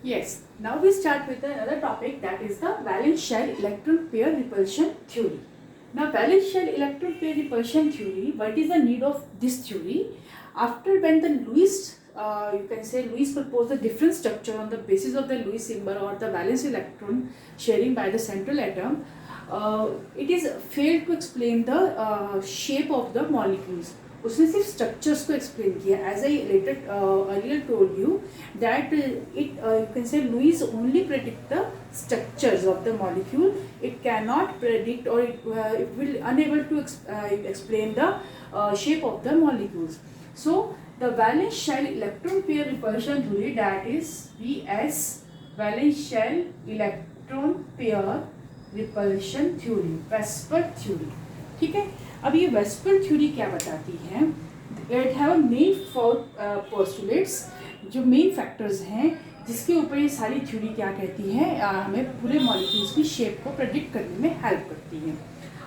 Yes, now we start with another topic, that is the valence shell electron pair repulsion theory. Now, valence shell electron pair repulsion theory, what is the need of this theory? After when the Lewis, you can say Lewis proposed a different structure on the basis of the Lewis symbol or the valence electron sharing by the central atom, it is failed to explain the shape of the molecules. उसने सिर्फ structures को explain किया. As I later earlier told you that it you can say Lewis only predict the structures of the molecule. It cannot predict or it will unable to explain the shape of the molecules. So the valence shell electron pair repulsion theory, that is VS, valence shell electron pair repulsion theory, Vesper theory. ठीक है. अब ये VSEPR theory क्या बताती है? It have main postulates, जो main factors हैं जिसके ऊपर ये सारी थ्योरी क्या कहती है, हमें पूरे मॉलिक्यूल्स की शेप को प्रेडिक्ट करने में हेल्प करती है.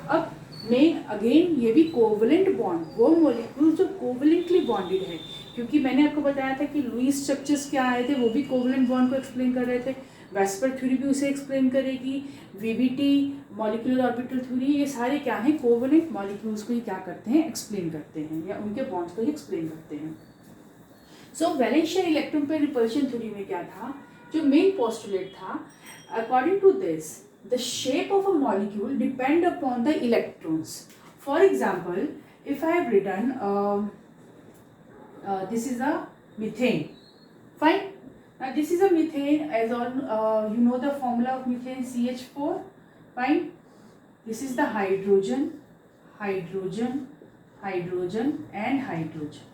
अब मेन अगेन ये भी कोवलेंट बॉन्ड, वो मॉलिक्यूल जो कोवलेंटली बॉन्डेड है, क्योंकि मैंने आपको बताया था कि लुईस स्ट्रक्चर्स क्या आए थे, वो भी कोवलेंट बॉन्ड को एक्सप्लेन कर रहे थे. वेस्पर थ्योरी भी उसे एक्सप्लेन करेगी. वीबीटी, मॉलिक्यूलर ऑर्बिटल थ्योरी, ये सारे क्या हैं, कोवलेंट मॉलिक्यूल्स को ही क्या करते हैं, एक्सप्लेन करते हैं, या उनके बॉन्ड्स को ही एक्सप्लेन करते हैं. So valence shell electron pair repulsion theory में क्या था, जो मेन पोस्टुलेट था, according to this the shape of a molecule depend upon the electrons. For example, if I have written this is a methane, fine. Now this is a methane, as on you know the formula of methane, CH4, fine. This is the hydrogen, hydrogen, hydrogen and hydrogen,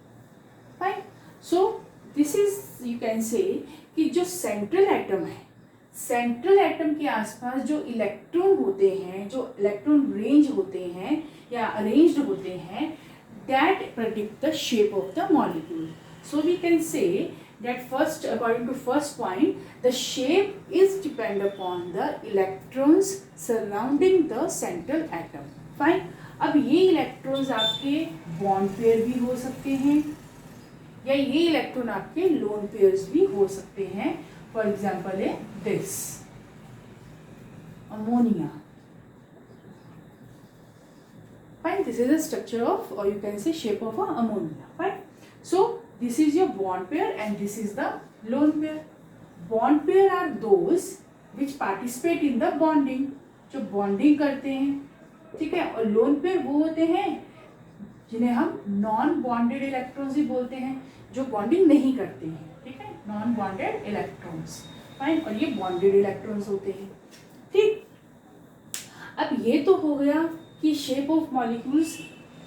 fine. So this is, you can say कि जो central atom है, central atom के आसपास जो electron होते हैं, जो electron range होते हैं या अरेंज्ड होते हैं, that predict the shape of the molecule. So we can say that first, according to first point, the shape is depend upon the electrons surrounding the central atom, fine. अब ये electrons आपके bond pair भी हो सकते हैं, या ये electron आपके लोन पेयर्स भी हो सकते हैं. फॉर एग्जाम्पल है this ammonia, fine. This is the structure of, or you can say shape of a ammonia, fine. So this is your bond pair and this is the lone pair. Bond pair are those which participate in the bonding, जो bonding करते हैं, ठीक है. और lone pair वो होते हैं जिन्हें हम नॉन बॉन्डेड इलेक्ट्रॉन्स ही बोलते हैं, जो बॉन्डिंग नहीं करते हैं, ठीक है, नॉन बॉन्डेड इलेक्ट्रॉन्स, फाइन. और ये बॉन्डेड इलेक्ट्रॉन्स होते हैं, ठीक. अब ये तो हो गया कि शेप ऑफ मॉलिक्यूल्स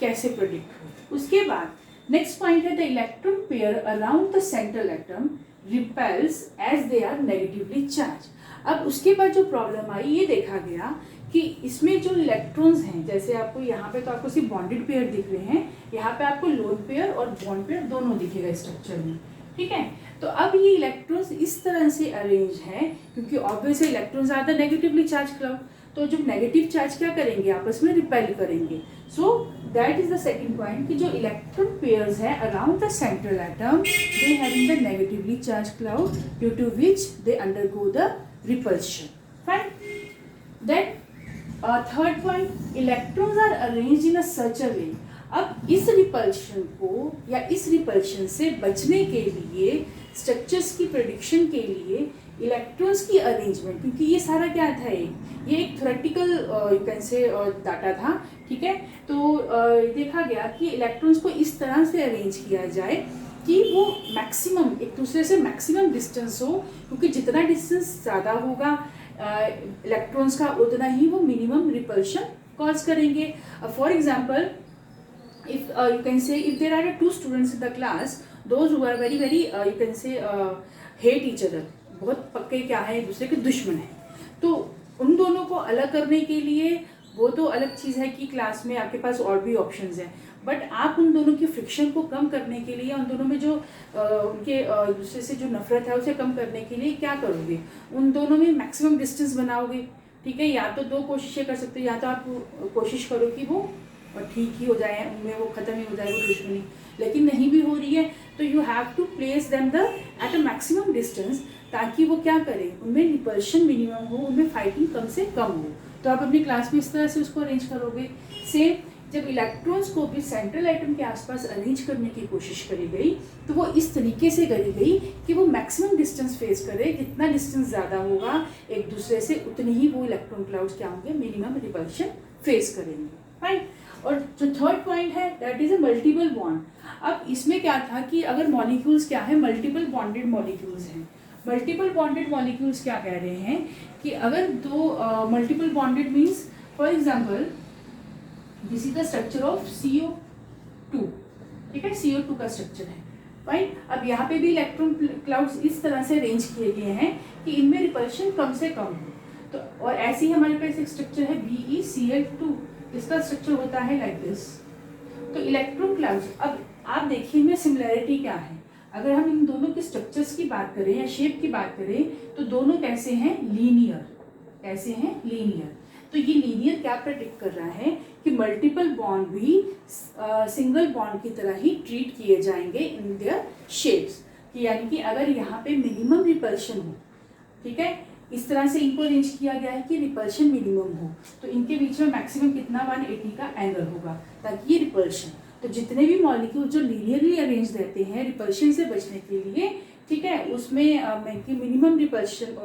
कैसे प्रेडिक्ट हो. उसके बाद नेक्स्ट पॉइंट है the electron pair around the central atom repels as they are negatively charge. अब उसके बाद जो प्रॉब्लम आई, ये देखा गया कि इसमें जो इलेक्ट्रॉन्स हैं, जैसे आपको यहाँ पे तो आपको सिर्फ बॉन्डेड पेयर दिख रहे हैं, यहाँ पे आपको लोन पेयर और बॉन्ड पेयर दोनों दिखेगा स्ट्रक्चर में, ठीक है. तो अब ये इलेक्ट्रॉन्स इस तरह से अरेंज है, क्योंकि obviously electrons are the negatively charge cloud, तो जो नेगेटिव चार्ज क्या करेंगे, आपस में रिपेल करेंगे. So that is the second point कि जो इलेक्ट्रॉन पेयर्स है around the central atom, they having the negatively charge cloud due to which they undergo the repulsion, fine. Then third point, electrons are arranged in a such a way. अब इस repulsion को या इस repulsion से बचने के लिए, structures की प्रेडिक्शन के लिए इलेक्ट्रॉन्स की अरेंजमेंट, क्योंकि ये सारा क्या था, ये एक थ्योरेटिकल यू कैन से डाटा था, ठीक है. तो देखा गया कि इलेक्ट्रॉन्स को इस तरह से अरेंज किया जाए कि वो मैक्सिमम एक दूसरे से मैक्सिमम डिस्टेंस हो, क्योंकि जितना डिस्टेंस ज़्यादा होगा इलेक्ट्रॉन्स का, उतना ही वो मिनिमम रिपल्शन कॉज करेंगे. For example, if you can say if there are two students in the class, those who are very you can say hate each other, बहुत पक्के क्या है, एक दूसरे के दुश्मन है, तो उन दोनों को अलग करने के लिए वो तो अलग चीज़ है कि क्लास में आपके पास और भी ऑप्शंस हैं, बट आप उन दोनों की फ्रिक्शन को कम करने के लिए, उन दोनों में जो उनके दूसरे से जो नफरत है उसे कम करने के लिए क्या करोगे, उन दोनों में मैक्सिमम डिस्टेंस बनाओगे, ठीक है. या तो दो कोशिशें कर सकते हो, या तो आप कोशिश करो कि वो ठीक ही हो जाए, उनमें वो ख़त्म ही हो जाए वो दुश्मनी, लेकिन नहीं भी हो रही है तो you have to place them the at a maximum distance, ताकि वो क्या करें, उनमें रिपल्शन मिनिमम हो, उनमें फाइटिंग कम से कम हो। तो आप अपनी क्लास में इस तरह से उसको अरेंज करोगे। सेम जब इलेक्ट्रॉन्स को भी सेंट्रल एटम के आसपास अरेंज करने की कोशिश करी गई, तो वो इस तरीके से करी गई कि वो मैक्सिमम डिस्टेंस फेस करे। जितना डिस्टेंस ज़्यादा होगा एक दूसरे से, उतनी ही वो इलेक्ट्रॉन क्लाउड्स क्या होंगे, मिनिमम रिपल्शन फेस करेंगे। फाइन। और जो थर्ड पॉइंट है that is a multiple bond. अब इसमें क्या था कि अगर मॉलिक्यूल्स क्या है, मल्टीपल बॉन्डेड मॉलिक्यूल्स हैं। मल्टीपल बॉन्डेड मॉलिक्यूल्स क्या कह रहे हैं कि अगर दो multiple bonded means, for example this is the structure of CO2, ठीक है, CO2 का स्ट्रक्चर है। फाइन। अब यहाँ पे भी इलेक्ट्रॉन क्लाउड्स इस तरह से अरेंज किए गए हैं कि इनमें रिपल्शन कम से कम हो। तो और ऐसे ही हमारे पास एक स्ट्रक्चर है BeCl2, इसका स्ट्रक्चर होता है लाइक दिस। तो इलेक्ट्रॉन क्लाउड्स, अब आप देखिए इनमें सिमिलैरिटी क्या है। अगर हम इन दोनों के स्ट्रक्चर्स की बात करें या शेप की बात करें, तो दोनों कैसे हैं, लीनियर। कैसे हैं, लीनियर। तो ये लीनियर क्या प्रेडिक्ट कर रहा है कि मल्टीपल बॉन्ड भी सिंगल बॉन्ड की तरह ही ट्रीट किए जाएंगे इन देयर शेप्स, कि यानी कि अगर यहाँ पे मिनिमम रिपल्शन हो, ठीक है, इस तरह से इनको अरेंज किया गया है कि रिपल्शन मिनिमम हो, तो इनके बीच में मैक्सिमम कितना 180 का एंगल होगा, ताकि ये रिपल्शन, तो जितने भी मॉलिक्यूल जो लीनियरली अरेंज रहते हैं रिपल्शन से बचने के लिए, ठीक है, उसमें मिनिमम रिपल्शन,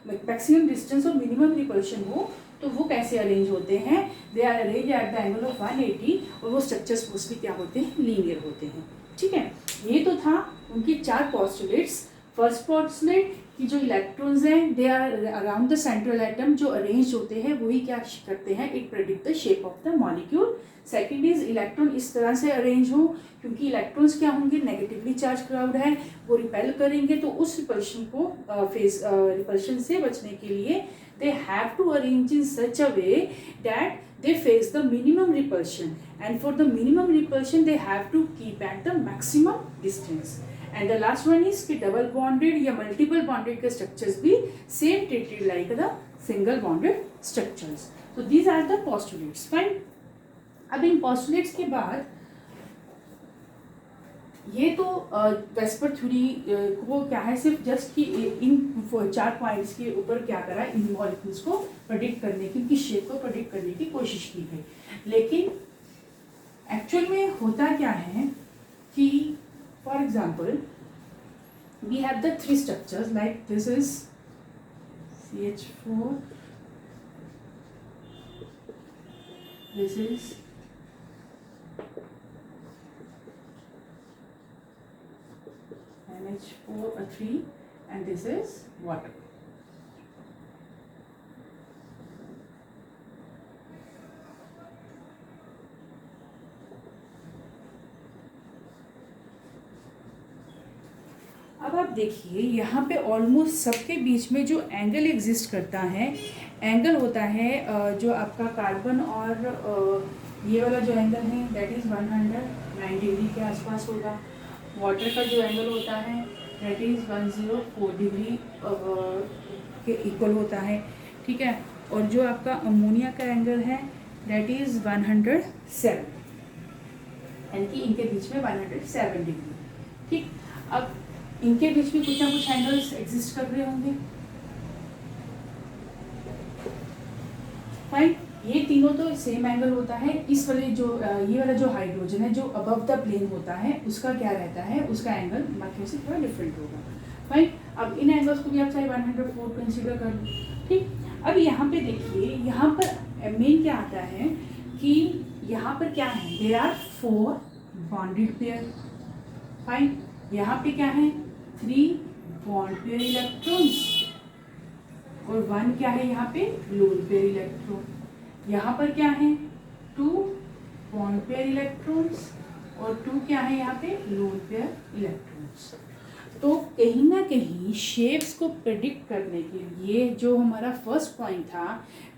मैक्सिमम डिस्टेंस और मिनिमम रिपल्शन हो, तो वो कैसे अरेंज होते हैं, they are arrange at the angle of 180, और वो स्ट्रक्चर्स मोस्टली क्या होते हैं, लीनियर होते हैं। ठीक है, ये तो था उनकी 4 पोस्टुलेट्स। फर्स्ट पोस्टुलेट कि जो इलेक्ट्रॉन्स हैं they are around the central atom, जो अरेंज होते हैं वही क्या करते हैं, it predict the shape of the molecule. Second is electron इस तरह से अरेंज हो, क्योंकि इलेक्ट्रॉन्स क्या होंगे, नेगेटिवली चार्ज क्राउड है, वो रिपेल करेंगे, तो उस रिपल्शन को रिपल्शन से बचने के लिए they have to arrange in such a way that they face the minimum repulsion, and for the minimum repulsion they have to keep at the maximum distance. And the last one is कि double bonded या multiple bonded के structures भी same treated like the single bonded structures. So these are the postulates. Fine. अब इन postulates के बाद ये तो VSEPR theory को क्या है, सिर्फ जस्ट कि इन 4 पॉइंट्स के ऊपर क्या करा, इन मॉलिक्यूल्स को प्रेडिक्ट करने की, उनकी शेप को प्रेडिक्ट करने की कोशिश की गई। लेकिन एक्चुअल में होता क्या है कि for example we have the 3 structures, like this is CH4, this is NH4 and this is water. अब आप देखिए यहाँ पे ऑलमोस्ट सबके बीच में जो एंगल एग्जिस्ट करता है, एंगल होता है जो आपका कार्बन और ये वाला जो एंगल है दैट इज़ 109 डिग्री के आसपास होगा। वाटर का जो एंगल होता है दैट इज़ 104 डिग्री के इक्वल होता है। ठीक है, और जो आपका अमोनिया का एंगल है दैट इज़ 107, यानी कि इनके बीच में 107 डिग्री। ठीक, अब इनके बीच में कुछ ना कुछ एंगल्स एग्जिस्ट कर रहे होंगे। फाइन, ये तीनों तो सेम एंगल होता है। इस वाले जो ये वाला जो हाइड्रोजन है जो अबव द प्लेन होता है उसका क्या रहता है, उसका एंगल बाकी से थोड़ा डिफरेंट होगा। फाइन, अब इन एंगल्स को भी आप चाहे 104 कंसीडर कर लो। ठीक, अब यहाँ पे देखिए, यहाँ पर मेन क्या आता है कि यहाँ पर क्या है, there are 4 bonded pair. Fine, यहाँ पे क्या है, 3 बॉन्ड पेयर इलेक्ट्रॉन्स और 1 क्या है यहाँ पे, लोन पेयर इलेक्ट्रॉन। यहाँ पर क्या है, 2 बॉन्ड पेयर इलेक्ट्रॉन्स और 2 क्या है यहाँ पे, लोन पेयर इलेक्ट्रॉन्स। तो कहीं ना कहीं शेप्स को प्रेडिक्ट करने के लिए जो हमारा फर्स्ट पॉइंट था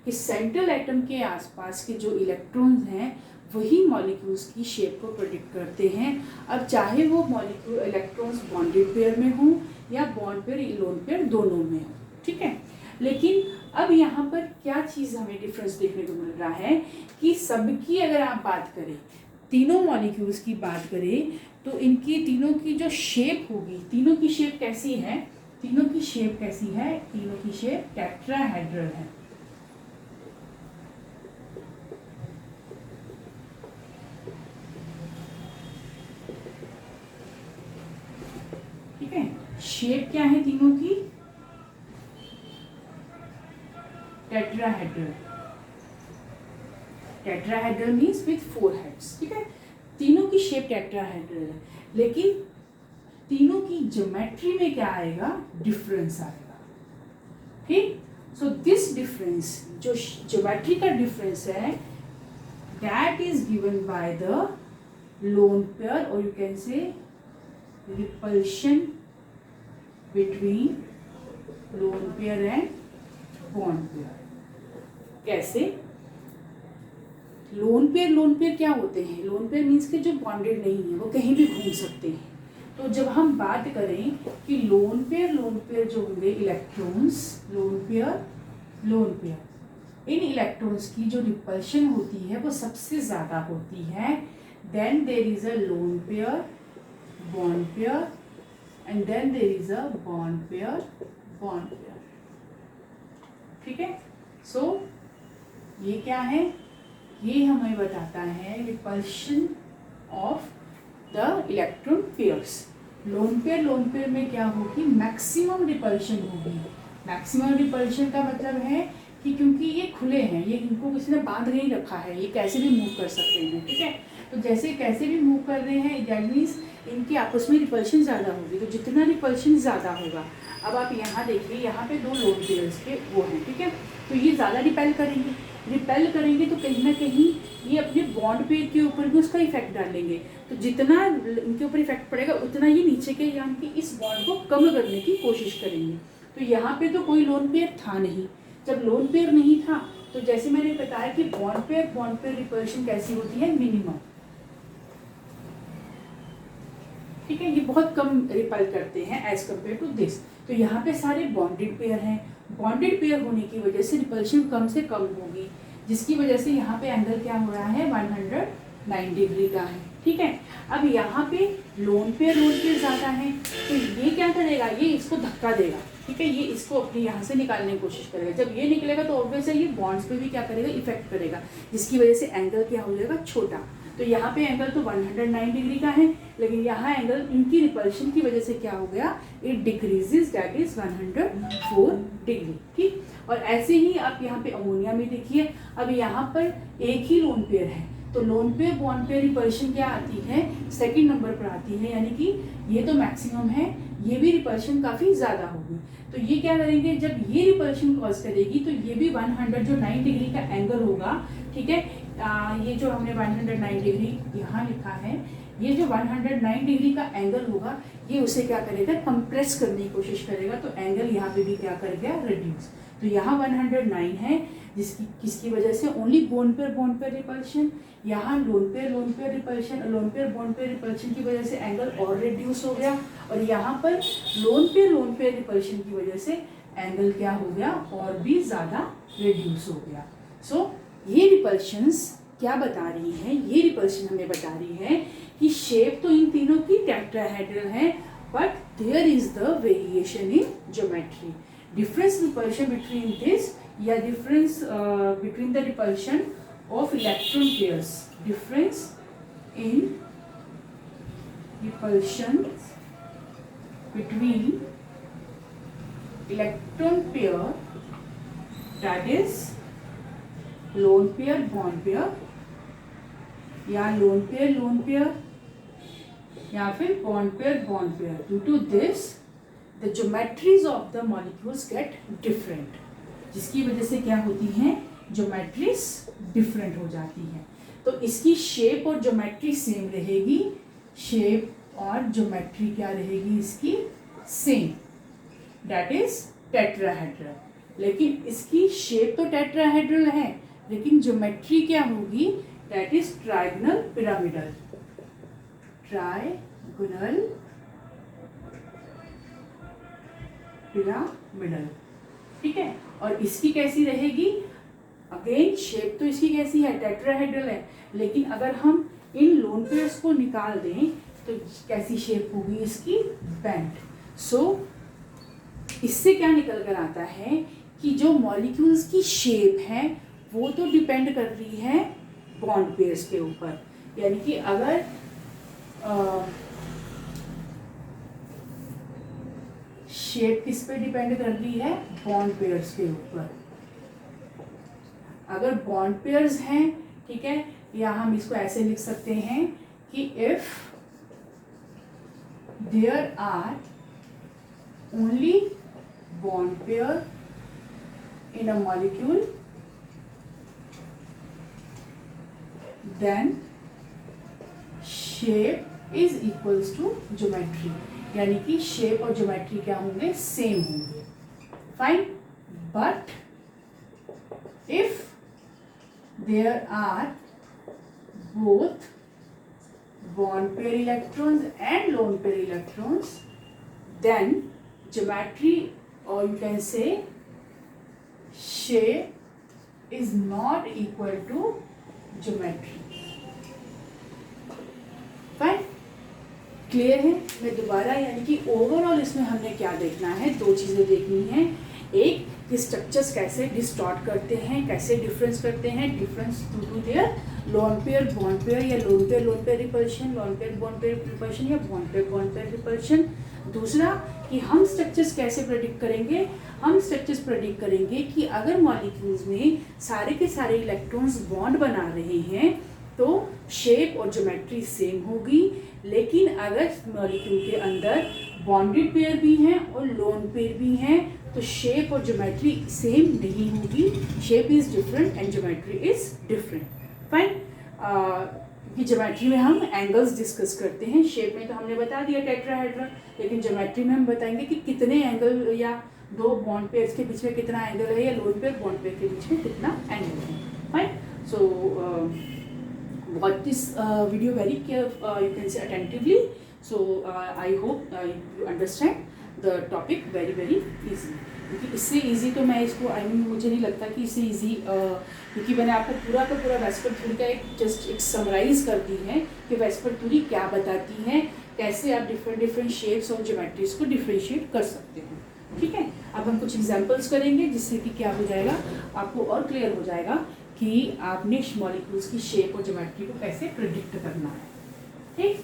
कि सेंट्रल एटम के आसपास के जो इलेक्ट्रॉन्स हैं वही मॉलिक्यूल्स की शेप को प्रेडिक्ट करते हैं। अब चाहे वो मॉलिक्यूल इलेक्ट्रॉन्स बॉन्डेड पेयर में हों या बॉन्ड पेयर लोन पेयर दोनों में हो। ठीक है, लेकिन अब यहाँ पर क्या चीज़ हमें डिफरेंस देखने को मिल रहा है कि सबकी अगर आप बात करें तीनों मॉलिक्यूल्स की बात करें तो इनकी तीनों की जो शेप होगी, तीनों की शेप कैसी है, तीनों की शेप कैसी है, तीनों की शेप टेट्राहेड्रल है। ठीक है, शेप क्या है तीनों की, tetrahedral. Tetrahedral means with 4 heads. ठीक है, तीनों की शेप टेट्राहेड्रल है, लेकिन तीनों की ज्योमेट्री में क्या आएगा, डिफरेंस आएगा। ठीक, सो दिस डिफरेंस, जो ज्योमेट्री का डिफरेंस है, that is given by the lone pair, और you can say repulsion between lone pair and bond pair. कैसे? लोन पेयर क्या होते हैं? लोन पेयर मीन्स के जो बॉन्डेड नहीं है, वो कहीं भी घूम सकते हैं। तो जब हम बात करें कि लोन पेयर जो होंगे इलेक्ट्रॉन्स, लोन पेयर, इन इलेक्ट्रॉन्स की जो रिपल्शन होती है वो सबसे ज़्यादा होती है। Then there is a lone pair, bond pair, and then there is a bond pair. ठीक है, सो ये क्या है, ये हमें बताता है repulsion of the electron pairs. Lone pair में क्या होगी, मैक्सिमम रिपल्शन होगी। मैक्सिमम रिपल्शन का मतलब है कि क्योंकि ये खुले हैं, ये इनको किसी ने बांध नहीं रखा है, ये कैसे भी मूव कर सकते हैं। ठीक है, तो जैसे कैसे भी मूव कर रहे हैं, दैट मीन्स इनकी आपस में रिपल्शन ज़्यादा होगी। तो जितना रिपल्शन ज़्यादा होगा, अब आप यहाँ देखिए, यहाँ पे 2 लोन पेयर्स के वो हैं। ठीक है, तो ये ज़्यादा रिपेल करेंगे तो कहीं ना कहीं ये अपने बॉन्ड पेयर के ऊपर भी उसका इफेक्ट डालेंगे। तो जितना इनके ऊपर इफेक्ट पड़ेगा उतना ये नीचे के यानी कि इस बॉन्ड को कम करने की कोशिश करेंगे। तो यहाँ पे तो कोई लोन पेयर था नहीं। जब लोन पेयर नहीं था तो जैसे मैंने बताया कि बॉन्ड पेयर रिपल्शन कैसी होती है, मिनिमम। ठीक है, ये बहुत कम रिपेल करते हैं एज कम्पेयर टू दिस। तो यहाँ पे सारे बॉन्डेड पेयर हैं। बॉन्डेड पेयर होने की वजह से रिपल्शन कम से कम होगी, जिसकी वजह से यहाँ पे एंगल क्या हो रहा है, 109 डिग्री का है। ठीक है, अब यहाँ पे लोन पेयर ज़्यादा है, तो ये क्या करेगा, ये इसको धक्का देगा। ठीक है, ये इसको अपने यहाँ से निकालने की कोशिश करेगा। जब ये निकलेगा तो ऑब्वियस है ये बॉन्ड्स पे भी क्या करेगा, इफेक्ट करेगा, जिसकी वजह से एंगल क्या हो जाएगा, छोटा। तो यहाँ पे एंगल तो 109 डिग्री का है, लेकिन यहाँ एंगल इनकी रिपल्शन की वजह से क्या हो गया, it decreases, that is 104 degree. ठीक, और ऐसे ही आप यहाँ पे अमोनिया में देखिए, अब यहाँ पर एक ही लोन पेयर है, तो loan pair bond pair repulsion क्या आती है, सेकंड नंबर पर आती है, यानी कि ये तो मैक्सिमम है, ये भी रिपल्शन काफ़ी ज़्यादा होगी। तो ये क्या करेंगे, जब ये रिपल्शन कॉज करेगी तो ये भी 109 डिग्री का एंगल होगा। ठीक है, ये जो हमने 109 डिग्री यहाँ लिखा है, ये जो 109 डिग्री का एंगल होगा, ये उसे क्या करेगा, कंप्रेस करने की कोशिश करेगा। तो एंगल यहाँ पे भी क्या कर गया, रिड्यूस। तो यहाँ 109 है, जिसकी किसकी वजह से, ओनली बॉन्ड पेयर रिपल्शन। यहाँ loan pair repulsion, lone pair bond pair repulsion की वजह से एंगल और रिड्यूस हो गया, और यहाँ पर लोन पेयर रिपल्शन की वजह से एंगल क्या हो गया, और भी ज़्यादा रिड्यूस हो गया। सो ये रिपल्शंस क्या बता रही हैं, ये रिपल्शन हमें बता रही है कि शेप तो इन तीनों की टेट्राहेड्रल है, but there is the variation in geometry. Difference repulsion between this, या difference between the repulsion of electron pairs, difference in repulsion between electron pair, that is lone pair bond pair, या lone pair या फिर bond pair, due to this the geometries of the molecules get different, जिसकी वजह से क्या होती हैं, geometries different हो जाती है। तो इसकी शेप और ज्योमेट्री सेम रहेगी, शेप और ज्योमेट्री क्या रहेगी इसकी, सेम, दैट इज टेट्राहेड्रल। लेकिन इसकी शेप तो टेट्राहेड्रल है, लेकिन ज्योमेट्री क्या होगी, दैट इज ट्रायगोनल पिरामिडल। ठीक है, और इसकी कैसी रहेगी, अगेन शेप तो इसकी कैसी है, टेट्राहेड्रल है, लेकिन अगर हम इन लोन पेयर्स को निकाल दें तो कैसी शेप होगी इसकी, बेंट। सो इससे क्या निकल कर आता है कि जो मॉलिक्यूल्स की शेप है वो तो डिपेंड कर रही है बॉन्ड पेयर्स के ऊपर, यानी कि अगर शेप किस पे डिपेंड कर रही है, बॉन्ड पेयर्स के ऊपर। अगर बॉन्ड पेयर्स हैं, ठीक है, या हम इसको ऐसे लिख सकते हैं कि if there are only bond pair in a molecule then shape is equals to geometry, यानी कि शेप और ज्योमेट्री क्या होंगे, सेम होंगे। Fine, but if there are both bond pair electrons and lone pair electrons, then geometry, or you can say shape is not equal to geometry. Fine, clear है। मैं दोबारा, यानी कि ओवरऑल इसमें हमने क्या देखना है, दो चीज़ें देखनी है। एक कि स्ट्रक्चर्स कैसे डिस्टॉर्ट करते हैं, कैसे डिफरेंस करते हैं, difference to to their lone pair bond pair, या lone pair repulsion, lone pair bond pair repulsion, या बॉन्ड पेयर रिपल्शन। दूसरा कि हम स्ट्रक्चर्स कैसे प्रेडिक्ट करेंगे, हम स्ट्रक्चर्स प्रेडिक्ट करेंगे कि अगर मॉलिक्यूल्स में सारे के सारे इलेक्ट्रॉन्स बॉन्ड बना रहे हैं तो शेप और ज्योमेट्री सेम होगी, लेकिन अगर मॉलिक्यूल के अंदर बॉन्डेड पेयर भी हैं और लोन पेयर भी हैं तो शेप और ज्योमेट्री सेम नहीं होगी। Shape is different and geometry is different. Fine, कि ज्योमेट्री में हम एंगल्स डिस्कस करते हैं, शेप में तो हमने बता दिया टेट्राहेड्रन, लेकिन ज्योमेट्री में हम बताएंगे कि कितने एंगल, या दो बॉन्ड पेयर्स के बीच में कितना एंगल है, या लोन पेयर बॉन्ड पेयर के बीच में कितना एंगल है। Fine, so watch this video very you can say attentively, so I hope you understand the topic very easy, क्योंकि इससे easy तो मैं इसको मुझे नहीं लगता कि इससे easy, क्योंकि मैंने आपको पूरा का पूरा वेस्पर थ्योरी का एक समराइज कर दी है कि वेस्पर थ्योरी क्या बताती है, कैसे आप डिफरेंट शेप्स और ज्योमेट्रीज को डिफ्रेंशिएट कर सकते हो। ठीक है, अब हम कुछ एग्जाम्पल्स करेंगे जिससे कि क्या हो जाएगा, आपको और क्लियर हो जाएगा कि आपने मॉलिक्यूल्स की शेप और ज्योमेट्री को कैसे प्रेडिक्ट करना है। ठीक।